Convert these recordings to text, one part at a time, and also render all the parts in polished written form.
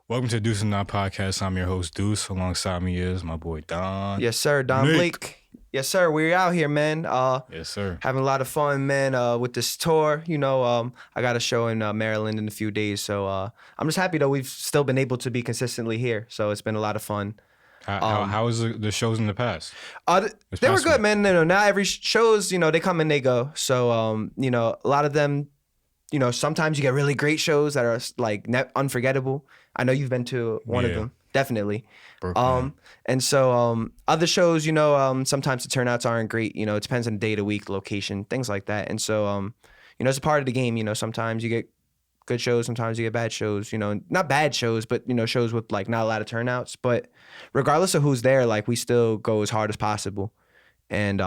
Welcome to Deuce and Not Podcast. I'm your host, Deuce. Alongside me is my boy, Don. Yes, sir. Don Blake. Yes, sir. We're out here, man. Yes, sir. Having a lot of fun, man, with this tour. I got a show in Maryland in a few days. So I'm just happy that we've still been able to be consistently here. So it's been a lot of fun. How was the shows in the past? They were good, man. Not every shows, they come and they go. So, a lot of them, sometimes you get really great shows that are like unforgettable. I know you've been to one of them, definitely. And so other shows, sometimes the turnouts aren't great. It depends on the day of the week, location, things like that. And so, it's a part of the game. Sometimes you get good shows, sometimes you get bad shows. Not bad shows, but shows with like not a lot of turnouts. But regardless of who's there, like we still go as hard as possible. And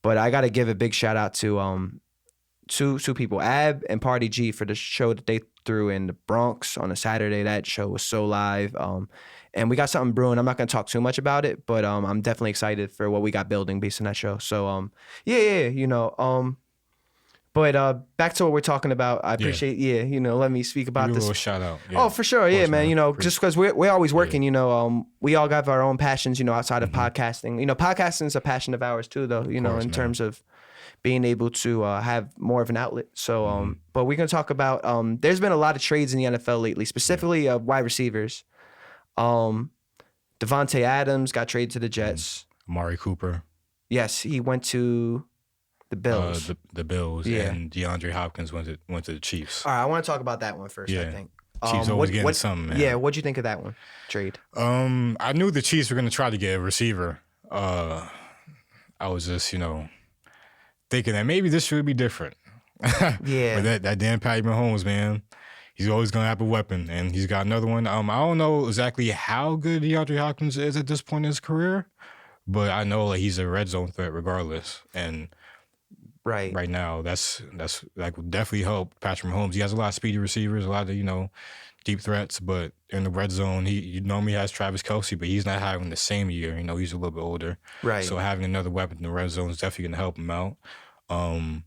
but I got to give a big shout out to two people, Ab and Party G, for the show that they threw in the Bronx on a Saturday. That show was so live. And we got something brewing. I'm not going to talk too much about it, but I'm definitely excited for what we got building based on that show. So but back to what we're talking about. I appreciate let me speak about this. A little shout out. Yeah. Oh, for sure. Yeah, man. Just because we're always working, we all got our own passions, outside of podcasting. Podcasting is a passion of ours too, though, in terms of being able to have more of an outlet. So, but we're going to talk about, there's been a lot of trades in the NFL lately, specifically wide receivers. Devontae Adams got traded to the Jets. Amari Cooper. Yes, he went to the Bills. The Bills. Yeah. And DeAndre Hopkins went to the Chiefs. All right, I want to talk about that one first, I think. Chiefs always getting something, man. Yeah, what'd you think of that one, trade? I knew the Chiefs were going to try to get a receiver. I was just, thinking that maybe this should be different. Yeah. But that damn Patty Mahomes, man, he's always going to have a weapon, and he's got another one. I don't know exactly how good DeAndre Hopkins is at this point in his career, but I know like he's a red zone threat regardless. And right now, that would definitely help Patrick Mahomes. He has a lot of speedy receivers, a lot of, deep threats, but in the red zone, he normally has Travis Kelce, but he's not having the same year. He's a little bit older. Right. So having another weapon in the red zone is definitely going to help him out. And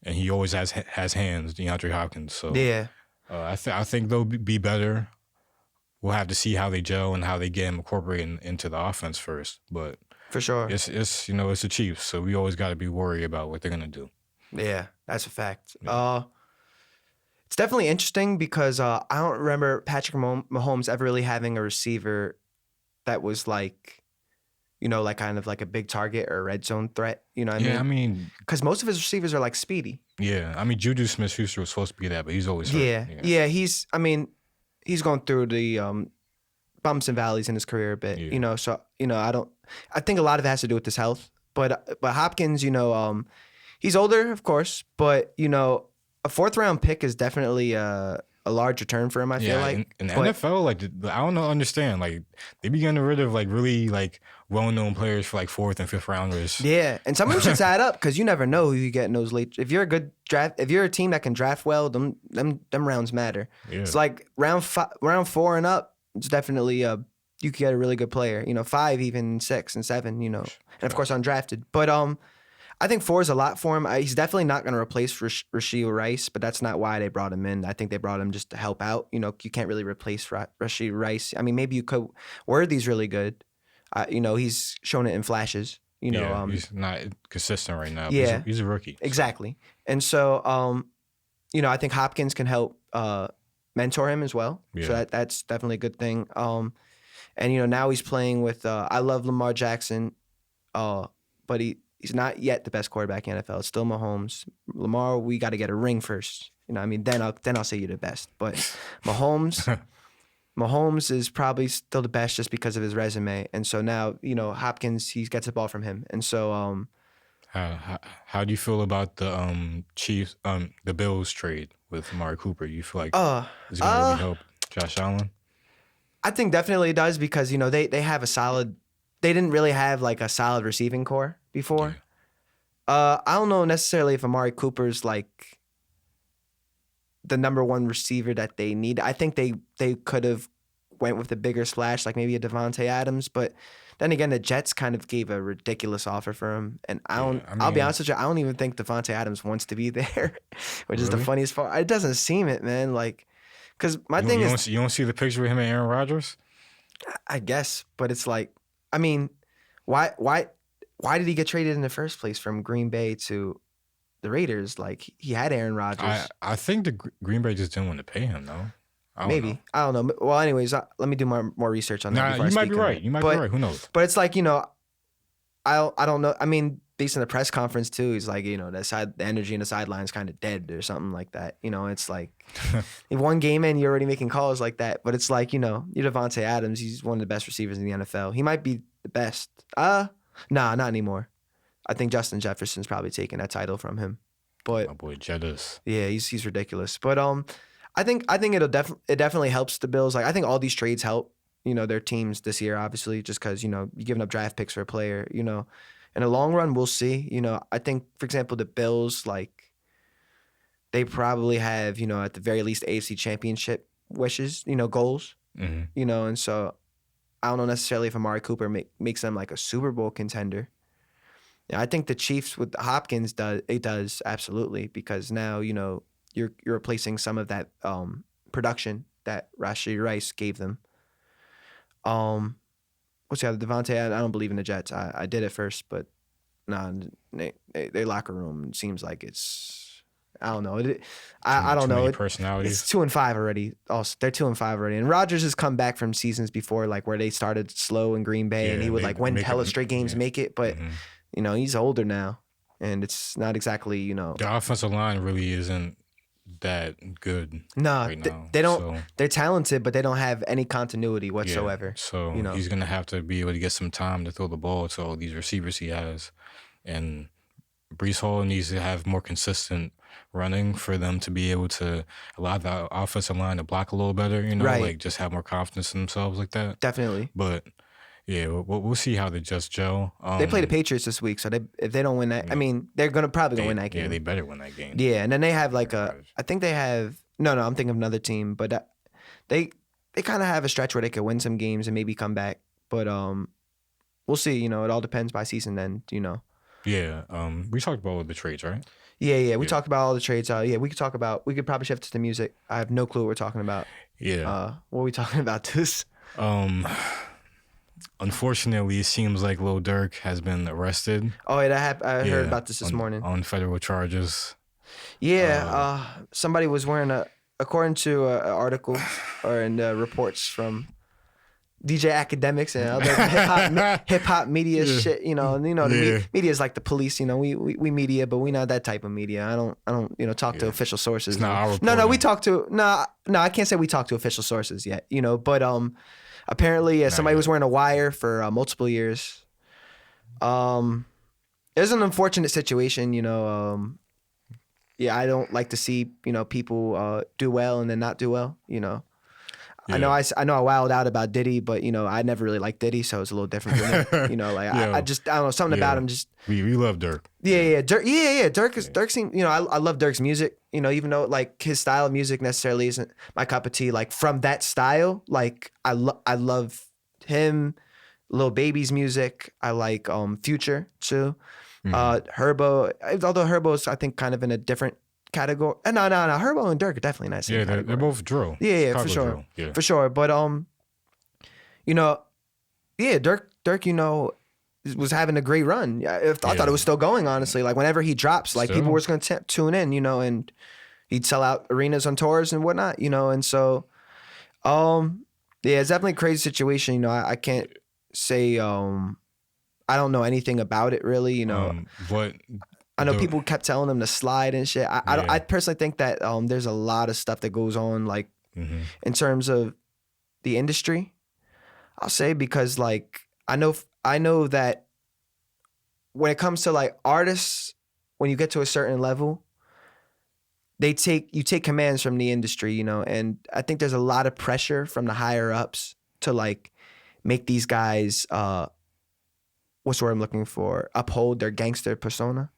he always has hands, DeAndre Hopkins. So yeah, I think they'll be better. We'll have to see how they gel and how they get him incorporated into the offense first. But for sure, it's the Chiefs, so we always got to be worried about what they're gonna do. Yeah, that's a fact. Yeah. It's definitely interesting because I don't remember Patrick Mahomes ever really having a receiver that was like, like kind of like a big target or a red zone threat. You know what I mean? Because most of his receivers are like speedy. Yeah, I mean, Juju Smith-Schuster was supposed to be that, but he's always hurt. Yeah. He's going through the bumps and valleys in his career a bit. Yeah. So I think a lot of it has to do with his health. But Hopkins, he's older, of course, but a fourth round pick is definitely a large return for him, I feel like. In the NFL, like, I don't understand. Like, they be getting rid of, like, really, like, well-known players for, like, fourth and fifth rounders. Yeah, and some of them should add up because you never know who you get in those late. If you're a team that can draft well, them rounds matter. Yeah. It's like round 4 and up, it's definitely you could get a really good player. 5, even 6 and 7. And of course undrafted. But I think 4 is a lot for him. He's definitely not going to replace Rashee Rice, but that's not why they brought him in. I think they brought him just to help out. You can't really replace Rashee Rice. I mean, maybe you could. Worthy's really good. He's shown it in flashes. He's not consistent right now. Yeah, he's a rookie. Exactly. And so, I think Hopkins can help mentor him as well. Yeah. So that's definitely a good thing. And now he's playing with. I love Lamar Jackson, but he's not yet the best quarterback in the NFL. It's still Mahomes. Lamar, we got to get a ring first. Then I'll say you're the best. But Mahomes is probably still the best just because of his resume. And so now, Hopkins, he gets the ball from him. And so how do you feel about the Chiefs the Bills trade with Amari Cooper? You feel like it's going to really help Josh Allen? I think definitely it does because, they have a solid – they didn't really have like a solid receiving core before. Yeah. I don't know necessarily if Amari Cooper's like the number one receiver that they need. I think they could have went with a bigger splash, like maybe a Devontae Adams, but then again, the Jets kind of gave a ridiculous offer for him, and I'll be honest with you, I don't even think Devontae Adams wants to be there, which is the funniest part. It doesn't seem it, man. Like, Because my thing is, you don't see the picture of him and Aaron Rodgers? I guess, but it's like, I mean, why did he get traded in the first place from Green Bay to the Raiders? Like, he had Aaron Rodgers. I think the Green Bay just didn't want to pay him, though. Maybe. I don't know. Well, anyways, let me do more research on that. Nah, before you I might speak be on right. that. You might be right. Who knows? But it's like, I don't know. I mean, based on the press conference too, he's like, the energy in the sideline's kind of dead or something like that. It's like if one game in, you're already making calls like that. But it's like, you're Devontae Adams. He's one of the best receivers in the NFL. He might be the best. Nah, not anymore. I think Justin Jefferson's probably taking that title from him. But my boy Jettis. Yeah, he's ridiculous. But I think it definitely helps the Bills. Like, I think all these trades help, their teams this year, obviously, just because, you're giving up draft picks for a player, in the long run, we'll see. I think, for example, the Bills, like, they probably have, at the very least, AFC Championship wishes, goals, and so I don't know necessarily if Amari Cooper makes them like a Super Bowl contender. Yeah, I think the Chiefs with Hopkins does absolutely, because now, you're replacing some of that production that Rashee Rice gave them. What's the other? Devontae, I don't believe in the Jets. I did at first, but nah, they locker room seems like it's, I don't know. I don't know. Personalities. It's 2-5 already. Also, they're 2-5 already. And Rodgers has come back from seasons before, like where they started slow in Green Bay, and he would like win hella straight games, make it. But he's older now, and it's not exactly The offensive line really isn't that good. No, right now, they don't. So. They're talented, but they don't have any continuity whatsoever. So he's gonna have to be able to get some time to throw the ball to all these receivers he has, and Breece Hall needs to have more consistent running for them to be able to allow the offensive line to block a little better. Right. Like just have more confidence in themselves like that. Definitely. But yeah, we'll see how they just gel. They play the Patriots this week, so if they don't win that, I mean, they're probably gonna win that game. Yeah, they better win that game. Yeah, and then they have like I think they have no, I'm thinking of another team, but they kind of have a stretch where they could win some games and maybe come back. But we'll see. It all depends by season end. Yeah. We talked about all the trades, right? Yeah. We talked about all the trades. Yeah, we could probably shift to the music. I have no clue what we're talking about. Yeah. What are we talking about this? Unfortunately, it seems like Lil Durk has been arrested. Oh, yeah, I heard about this morning. On federal charges. Yeah, somebody was wearing according to an article or in the reports from DJ Academics and other hip hop media shit, the media is like the police, we media, but we not that type of media. I don't talk to official sources. It's not our no, we talk to no, I can't say we talk to official sources yet, but apparently somebody was wearing a wire for multiple years. It was an unfortunate situation, I don't like to see, people do well and then not do well, Yeah. I know I wowed out about Diddy, but I never really liked Diddy, so it's a little different for me. I don't know, something about him just. We love Durk. Yeah, Durk. Yeah. Durk seems. I love Durk's music. Even though like his style of music necessarily isn't my cup of tea. Like from that style, like I love him, Lil Baby's music. I like Future too. Herbo, although Herbo's I think kind of in a different category. No. Herbo and Durk are definitely nice. Yeah, they're both drill. Yeah, for sure. Drill. Yeah. For sure. But Durk, was having a great run. I thought it was still going, honestly. Like whenever he drops, like people were just gonna tune in, and he'd sell out arenas on tours and whatnot, and so it's definitely a crazy situation. I can't say I don't know anything about it really, But I know people kept telling him to slide and shit. I personally think that there's a lot of stuff that goes on, like in terms of the industry. I'll say because like I know that when it comes to like artists, when you get to a certain level, you take commands from the industry, and I think there's a lot of pressure from the higher ups to like make these guys what's the word I'm looking for? Uphold their gangster persona.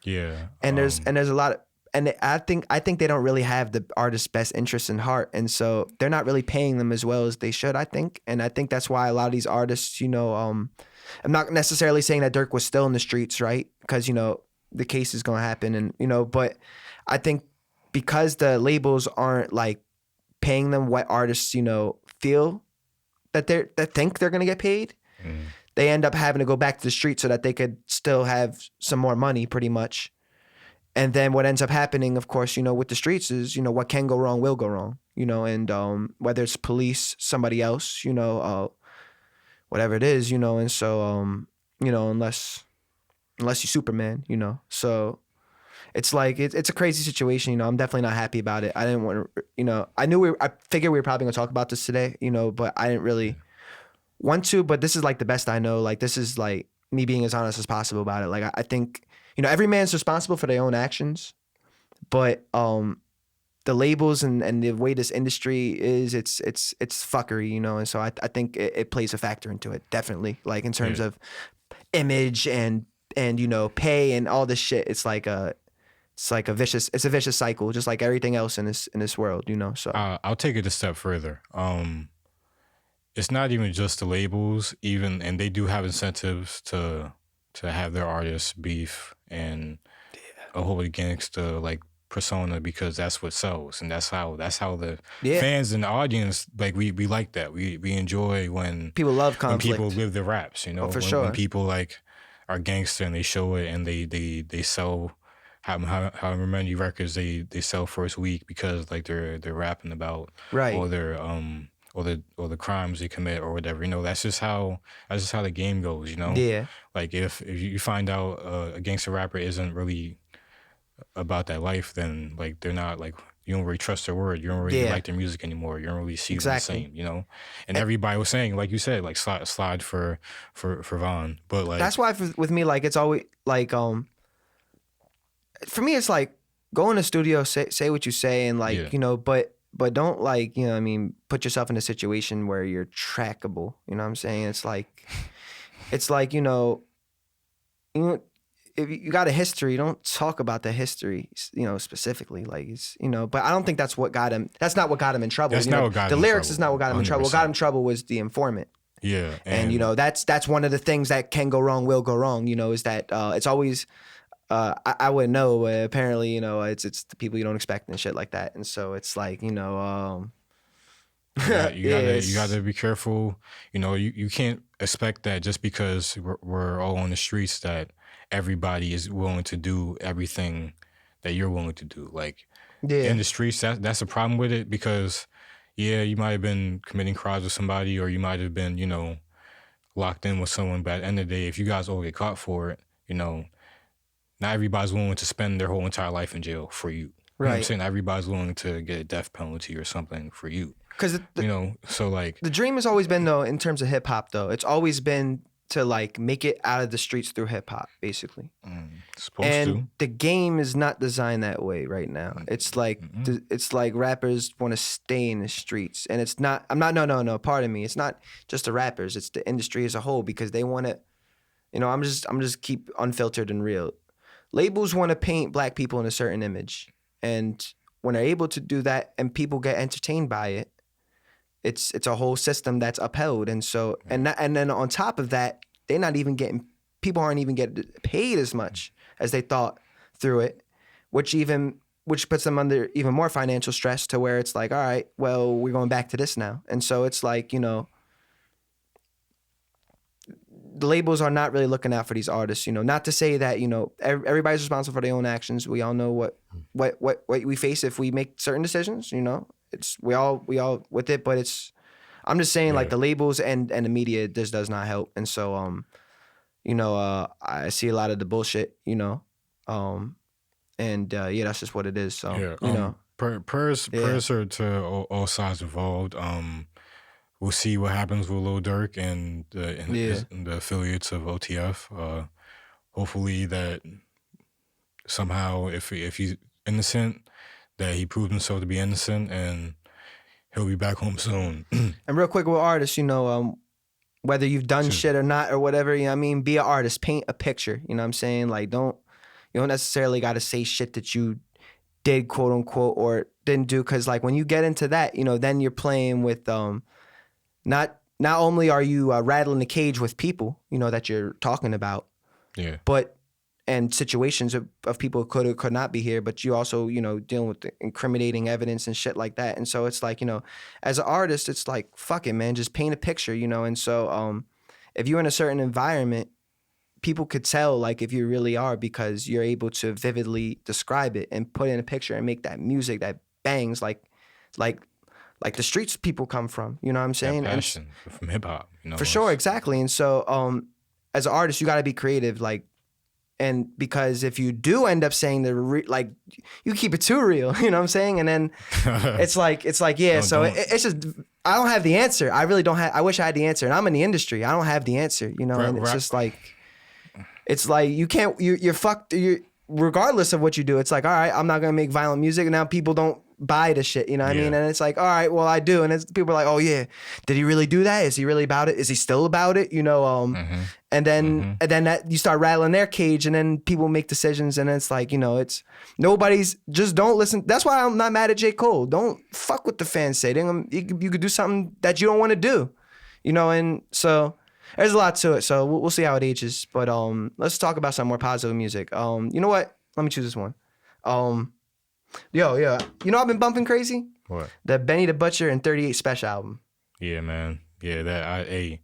Yeah. And there's a lot of, and I think they don't really have the artist's best interests in heart, and so they're not really paying them as well as they should, I think. And I think that's why a lot of these artists, I'm not necessarily saying that Durk was still in the streets, right? Because the case is gonna happen, and but I think because the labels aren't like paying them what artists, feel that think they're gonna get paid. They end up having to go back to the street so that they could still have some more money, pretty much. And then what ends up happening, of course, with the streets is, what can go wrong will go wrong, and whether it's police, somebody else, whatever it is, and so, unless you Superman, so it's like, it's a crazy situation, I'm definitely not happy about it. I didn't want to, I figured we were probably gonna talk about this today, but I didn't really want to, but this is like the best I know. Like, this is like me being as honest as possible about it. Like, I think, every man's responsible for their own actions, but the labels and the way this industry is, it's fuckery, and so I think it plays a factor into it, definitely. Like, in terms of image and pay and all this shit. It's a vicious cycle, just like everything else in this world, So I'll take it a step further. It's not even just the labels, and they do have incentives to have their artists beef and hold against the like persona, because that's what sells, and that's how the fans and the audience, like, we like that. We enjoy when people love conflict. When people live the raps, when people like are gangster and they show it, and they sell however many records they sell first week, because like they're rapping about all their or the crimes they commit or whatever. That's just how the game goes. Yeah. Like, if you find out a gangster rapper isn't really about that life, then like they're not, like, you don't really trust their word. You don't really like their music anymore. You don't really see them the same. And everybody was saying, like you said, like, slide for Von, but like, that's why with me, like, it's always like for me it's like, go in the studio, say what you say, and like but don't, like, put yourself in a situation where you're trackable. You know what I'm saying? It's like if you got a history, don't talk about the history, specifically. Like, it's, but I don't think that's what got him. That's not what got him in trouble. That's not what got him in trouble. The lyrics is not what got him in trouble. What got him in trouble was the informant. Yeah. And that's one of the things that can go wrong, will go wrong, is that it's always, I wouldn't know, but apparently, it's the people you don't expect and shit like that. And so it's like, you gotta be careful. You can't expect that just because we're all on the streets that everybody is willing to do everything that you're willing to do. Like, in the streets, that's a problem with it, because you might have been committing crimes with somebody, or you might have been, locked in with someone, but at the end of the day, if you guys all get caught for it, not everybody's willing to spend their whole entire life in jail for you. Right. You know what I'm saying? Everybody's willing to get a death penalty or something for you. Because so like, the dream has always been, though, in terms of hip hop, though, it's always been to like make it out of the streets through hip hop, basically. And the game is not designed that way right now. It's like it's like rappers want to stay in the streets, and it's not. No. Pardon me. It's not just the rappers. It's the industry as a whole, because they want to. I'm just keep unfiltered and real. Labels want to paint black people in a certain image, and when they're able to do that, and people get entertained by it, it's a whole system that's upheld. And so and then on top of that, people aren't even getting paid as much as they thought through it, which puts them under even more financial stress, to where it's like, all right, well, we're going back to this now. And so it's like, the labels are not really looking out for these artists, not to say that, everybody's responsible for their own actions. We all know what we face if we make certain decisions, it's we all with it, but I'm just saying, like, the labels and the media just does not help. And so I see a lot of the bullshit, and that's just what it is. So prayers are to all sides involved. We'll see what happens with Lil Durk and the affiliates of OTF. Hopefully that somehow, if he's innocent, that he proved himself to be innocent, and he'll be back home soon. And real quick with artists, whether you've done shit or not or whatever, be an artist, paint a picture. You know what I'm saying? Like, you don't necessarily got to say shit that you did, quote unquote, or didn't do, because like when you get into that, then you're playing with not only are you rattling the cage with people, that you're talking about, but and situations of people who could or could not be here, but you also, you know, dealing with the incriminating evidence and shit like that. And so it's like, you know, as an artist, it's like, fuck it, man, just paint a picture, you know? And so if you're in a certain environment, people could tell like if you really are, because you're able to vividly describe it and put in a picture and make that music that bangs like the streets people come from, you know what I'm saying? That passion from hip hop, you know. For sure, exactly. And so as an artist, you got to be creative, like, and because if you do end up saying like, you keep it too real, you know what I'm saying? And then it's like, yeah. No, so don't. it's just, I don't have the answer. I really don't have, I wish I had the answer, and I'm in the industry. I don't have the answer, you know? And it's just like, it's like, you can't, you're fucked. Regardless of what you do, it's like, all right, I'm not going to make violent music. And now people don't buy the shit, you know what I mean? And it's like, all right, well, I do. And it's, people are like, oh yeah, did he really do that? Is he really about it? Is he still about it? You know, and then that you start rattling their cage, and then people make decisions, and it's like, you know, it's nobody's, just don't listen. That's why I'm not mad at J. Cole. Don't fuck what the fans say. You could do something that you don't want to do, you know? And so there's a lot to it. So we'll see how it ages. But let's talk about some more positive music. You know what? Let me choose this one. Yo, you know I've been bumping crazy? What? The Benny the Butcher and 38 Special album. Yeah, man. Yeah, that Did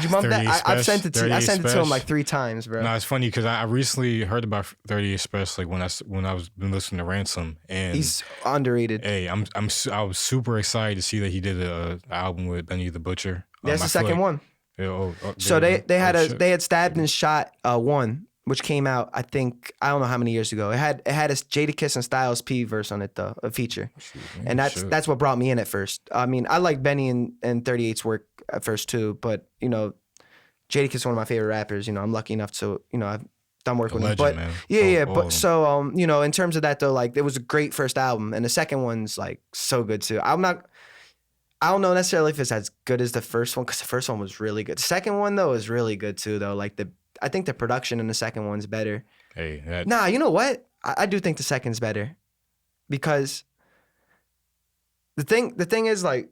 you bump that? I've sent it to I sent it to him like 3 times, bro. No, it's funny because I recently heard about 38 Special like when I was been listening to Ransom, and he's underrated. Hey, I was super excited to see that he did an album with Benny the Butcher. That's the second one. Yeah, so they had Stabbed and Shot 1, which came out, I think, I don't know how many years ago. It had a Jadakiss and Styles P verse on it though, a feature. And that's what brought me in at first. I mean, I like Benny and 38's work at first too, but you know, Jadakiss is one of my favorite rappers. You know, I'm lucky enough to, you know, I've done work with him. But man. But so you know, in terms of that though, like, it was a great first album, and the second one's like so good too. I don't know necessarily if it's as good as the first one, because the first one was really good. The second one though is really good too though. Like I think the production in the second one's better. Nah, you know what? I do think the second's better, because the thing is, like,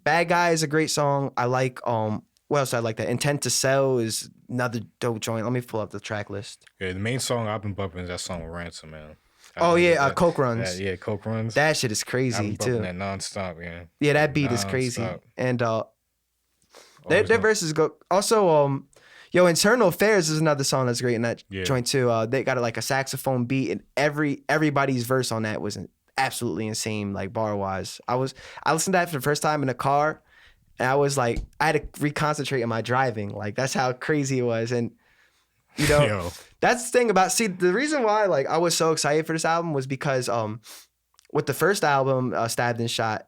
Bad Guy is a great song. I like what else I like that? Intent to Sell is another dope joint. Let me pull up the track list. Yeah, the main song I've been bumping is that song with Ransom, man. Coke Runs. Coke Runs. That shit is crazy too. That nonstop, man. Yeah, that beat is crazy. And their verses go also. Yo, Internal Affairs is another song that's great in that joint too. They got like a saxophone beat, and everybody's verse on that was absolutely insane, like bar wise. I listened to that for the first time in a car, and I was like, I had to reconcentrate in my driving. Like, that's how crazy it was. And you know, that's the thing about, see, the reason why like I was so excited for this album was because with the first album, Stabbed and Shot,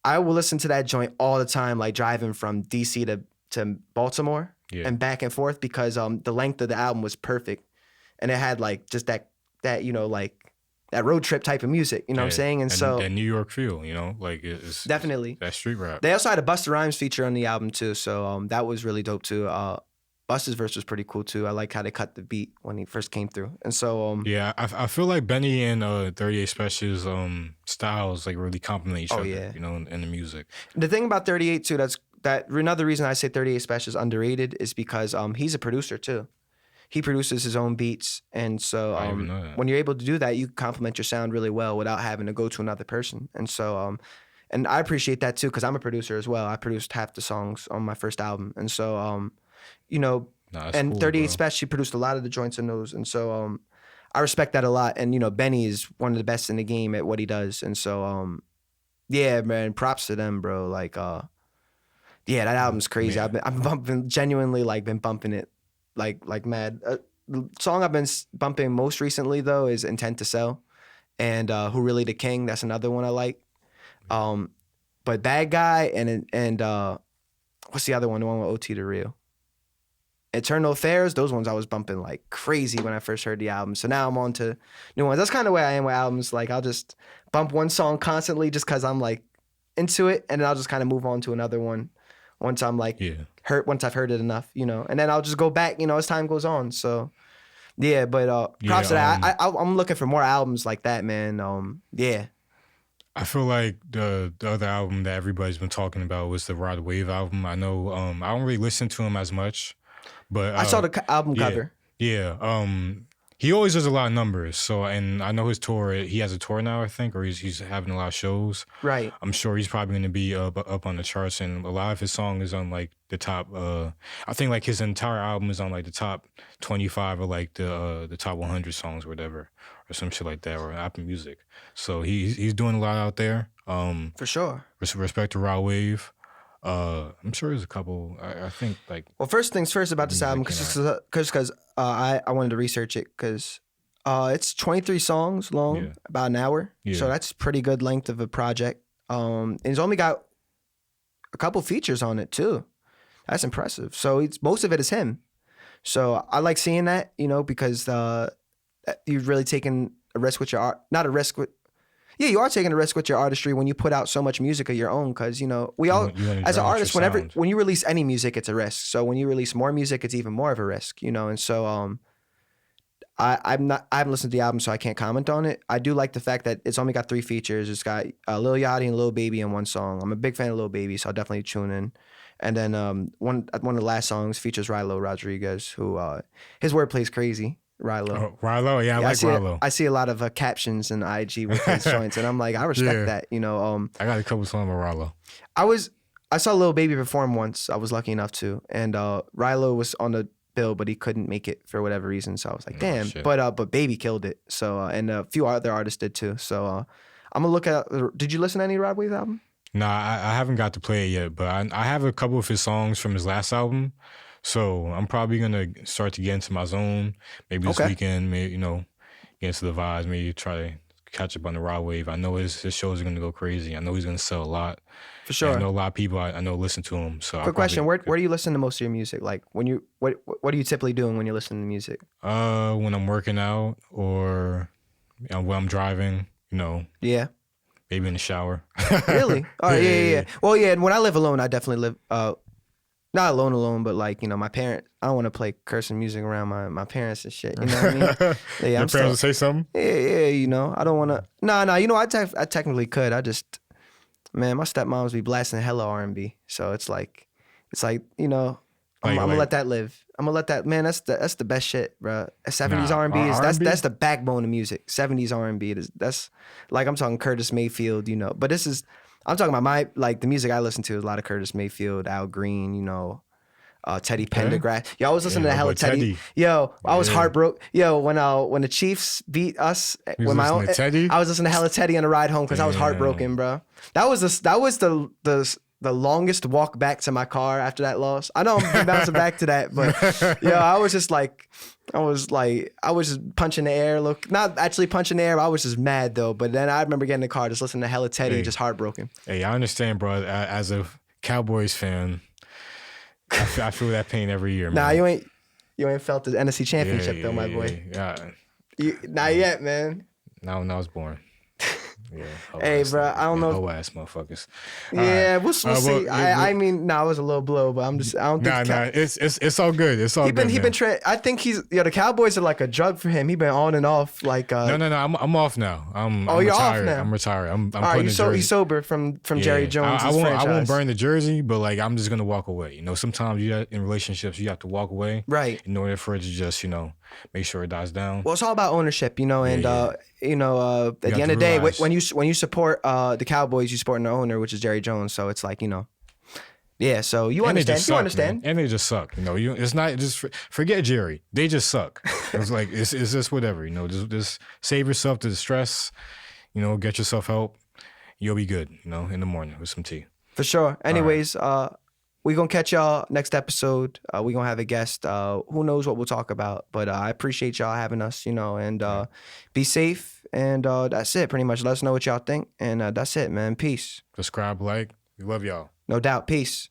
I will listen to that joint all the time, like driving from DC to Baltimore. And back and forth, because the length of the album was perfect, and it had like just that you know, like that road trip type of music, you know what I'm saying? And so that New York feel, you know, like it's definitely that street rap. They also had a Busta Rhymes feature on the album too, so that was really dope too. Busta's verse was pretty cool too. I like how they cut the beat when he first came through, and so I feel like Benny and 38 Special's styles like really complement each other. You know, in the music. The thing about 38 too, another reason I say 38 Special is underrated is because he's a producer too. He produces his own beats, and so when you're able to do that, you complement your sound really well without having to go to another person. And so and I appreciate that too, because I'm a producer as well. I produced half the songs on my first album, and so you know, and cool, 38 Special produced a lot of the joints in those, and so I respect that a lot. And you know, Benny is one of the best in the game at what he does, and so yeah, man, props to them, bro. Like yeah, that album's crazy. Man. I've been genuinely like been bumping it like mad. The song I've been bumping most recently though is Intent to Sell, and Who Really the King. That's another one I like. But Bad Guy and what's the other one? The one with OT the Real. Eternal Affairs, those ones I was bumping like crazy when I first heard the album. So now I'm on to new ones. That's kind of where I am with albums. Like, I'll just bump one song constantly just because I'm like into it, and then I'll just kind of move on to another one once I'm like once I've heard it enough, you know, and then I'll just go back, you know, as time goes on. So yeah, but props to that. I'm looking for more albums like that, man. Yeah. I feel like the other album that everybody's been talking about was the Rod Wave album. I know I don't really listen to him as much, but I saw the album cover. Yeah. He always does a lot of numbers. So, and I know his tour. He has a tour now, I think, or he's having a lot of shows. Right. I'm sure he's probably going to be up on the charts, and a lot of his song is on like the top. I think like his entire album is on like the top 25 or like the top 100 songs or whatever, or some shit like that, or Apple Music. So he's doing a lot out there. For sure. Respect to Raw Wave. I'm sure there's a couple. I think like. Well, first things first about this album, because I wanted to research it because it's 23 songs long, about an hour. Yeah. So that's pretty good length of a project. And it's only got a couple features on it too. That's impressive. So most of it is him. So I like seeing that, because you've really taken a risk with your art. Not a risk with. Yeah, you are taking a risk with your artistry when you put out so much music of your own, because we all, as an artist, when you release any music, it's a risk. So when you release more music, it's even more of a risk, And so I haven't listened to the album, so I can't comment on it. I do like the fact that it's only got 3 features. It's got Lil Yachty and Lil Baby in one song. I'm a big fan of Lil Baby, so I'll definitely tune in. And then one of the last songs features Rilo Rodriguez, who his wordplay is crazy. Rilo. Oh, Rilo, yeah, I like Rilo. I see a lot of captions in IG with his joints, and I'm like, I respect that. I got a couple songs with Rilo. I saw Lil Baby perform once. I was lucky enough to, and Rilo was on the bill, but he couldn't make it for whatever reason. So I was like, damn. Shit. But Baby killed it. So and a few other artists did too. So I'm gonna look at. Did you listen to any Rod Wave album? Nah, I haven't got to play it yet, but I have a couple of his songs from his last album. So I'm probably gonna start to get into my zone. Maybe this weekend, maybe get into the vibes. Maybe try to catch up on the Raw Wave. I know his shows are gonna go crazy. I know he's gonna sell a lot. For sure. And I know a lot of people I know listen to him. So quick question: Where do you listen to most of your music? Like when you what are you typically doing when you're listening to music? When I'm working out or when I'm driving. Yeah. Maybe in the shower. Really? Oh yeah. Well, yeah. And when I live alone, I definitely live. Not alone, but like, my parents, I don't want to play cursing music around my parents and shit. You know what I mean? Yeah, Your parents will say something? Yeah, I don't want to. Nah, I technically could. I just, man, my stepmoms be blasting hella R&B. So it's like, I'm gonna let that live. I'm gonna let that, man, that's the best shit, bro. 70s R&B is, that's the backbone of music. 70s R&B, that's like, I'm talking Curtis Mayfield, but I'm talking about the music I listen to is a lot of Curtis Mayfield, Al Green, Teddy Pendergrass. Yo, I was listening to hella Teddy. Yo, I was heartbroken. Yo, when the Chiefs beat us, I was listening to hella Teddy on the ride home because I was heartbroken, bro. That was the longest walk back to my car after that loss. I know I'm bouncing back to that, but I was just punching the air. Look, not actually punching the air. I was just mad though. But then I remember getting in the car, just listening to hella Teddy, just heartbroken. Hey, I understand, bro. As a Cowboys fan, I feel that pain every year, man. Nah, you ain't felt the NFC Championship though, my boy. Yeah. Not yet, man. Not when I was born. Yeah. Hey, bro, I don't know. Whole ass motherfuckers. Yeah, we'll see. I mean, it was a low blow, but I'm just. I don't think. It's all good. It's all good. He been. I think the Cowboys are like a drug for him. He been on and off like. No. I'm off now. I'm you're retired. off now. I'm retired. I'm all right, he's sober from Jerry Jones. I won't burn the jersey, but like I'm just gonna walk away. Sometimes in relationships you have to walk away, right? In order for it to just make sure it dies down. Well, it's all about ownership, and at the end of the day, when you support the Cowboys, you support their owner, which is Jerry Jones. So it's like yeah. So you understand. You understand, man. And they just suck. It's not just forget Jerry. They just suck. It's like it's just whatever. Just save yourself the stress. Get yourself help. You'll be good. In the morning with some tea. For sure. Anyways, we're going to catch y'all next episode. We're going to have a guest. Who knows what we'll talk about. But I appreciate y'all having us, and be safe. And that's it, pretty much. Let us know what y'all think. And that's it, man. Peace. Subscribe, like. We love y'all. No doubt. Peace.